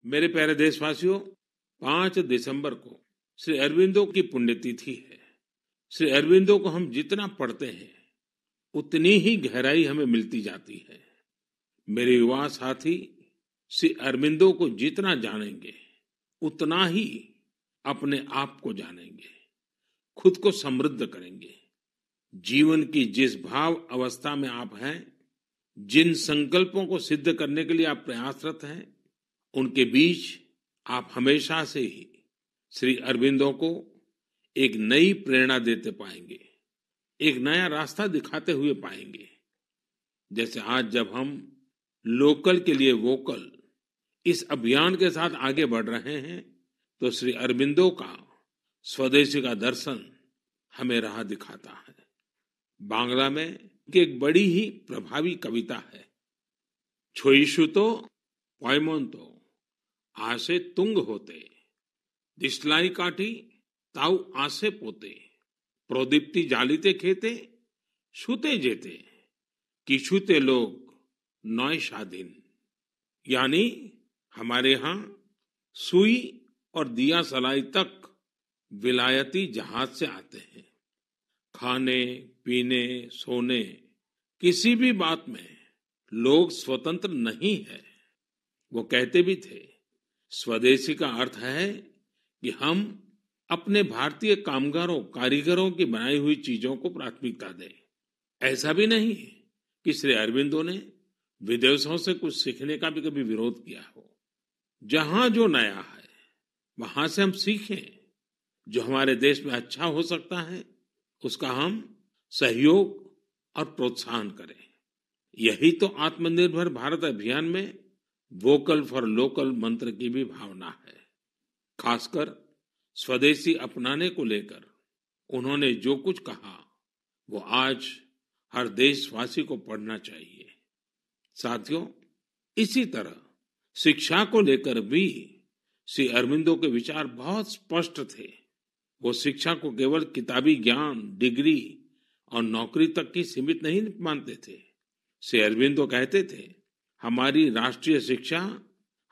मेरे प्यारे देशवासियों, 5 दिसंबर को श्री अरविंदो की पुण्यतिथि है। श्री अरविंदो को हम जितना पढ़ते हैं उतनी ही गहराई हमें मिलती जाती है। मेरे युवा साथी श्री अरविंदो को जितना जानेंगे उतना ही अपने आप को जानेंगे, खुद को समृद्ध करेंगे। जीवन की जिस भाव अवस्था में आप हैं, जिन संकल्पों को सिद्ध करने के लिए आप प्रयासरत हैं, उनके बीच आप हमेशा से ही श्री अरविंदो को एक नई प्रेरणा देते पाएंगे, एक नया रास्ता दिखाते हुए पाएंगे। जैसे आज जब हम लोकल के लिए वोकल इस अभियान के साथ आगे बढ़ रहे हैं, तो श्री अरविंदो का स्वदेशी का दर्शन हमें राह दिखाता है। बांग्ला में एक बड़ी ही प्रभावी कविता है, छोईशुतो पॉयमोंतो आसे तुंग होते, दिस्लाई काठी ताऊ आसे पोते, प्रोदीप्ति जालिते खेते छूते जेते, किछुते लोग नौय शादीन। यानी हमारे यहाँ सुई और दिया सलाई तक विलायती जहाज से आते हैं। खाने पीने सोने किसी भी बात में लोग स्वतंत्र नहीं है। वो कहते भी थे, स्वदेशी का अर्थ है कि हम अपने भारतीय कामगारों कारीगरों की बनाई हुई चीजों को प्राथमिकता दें। ऐसा भी नहीं कि श्री अरविंदो ने विदेशों से कुछ सीखने का भी कभी विरोध किया हो। जहां जो नया है वहां से हम सीखें। जो हमारे देश में अच्छा हो सकता है उसका हम सहयोग और प्रोत्साहन करें। यही तो आत्मनिर्भर भारत अभियान में वोकल फॉर लोकल मंत्र की भी भावना है। खासकर स्वदेशी अपनाने को लेकर उन्होंने जो कुछ कहा वो आज हर देशवासी को पढ़ना चाहिए। साथियों, इसी तरह शिक्षा को लेकर भी श्री अरविंदो के विचार बहुत स्पष्ट थे। वो शिक्षा को केवल किताबी ज्ञान, डिग्री और नौकरी तक की सीमित नहीं मानते थे। श्री अरविंदो कहते थे, हमारी राष्ट्रीय शिक्षा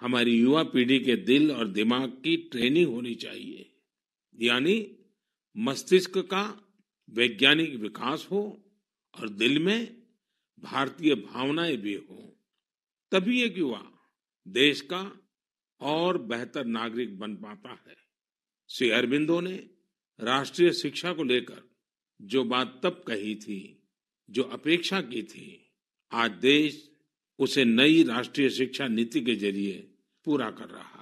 हमारी युवा पीढ़ी के दिल और दिमाग की ट्रेनिंग होनी चाहिए। यानी मस्तिष्क का वैज्ञानिक विकास हो और दिल में भारतीय भावनाएं भी हो। तभी एक युवा देश का और बेहतर नागरिक बन पाता है। श्री अरविंदो ने राष्ट्रीय शिक्षा को लेकर जो बात तब कही थी, जो अपेक्षा की थी, आज देश उसे नई राष्ट्रीय शिक्षा नीति के जरिए पूरा कर रहा है।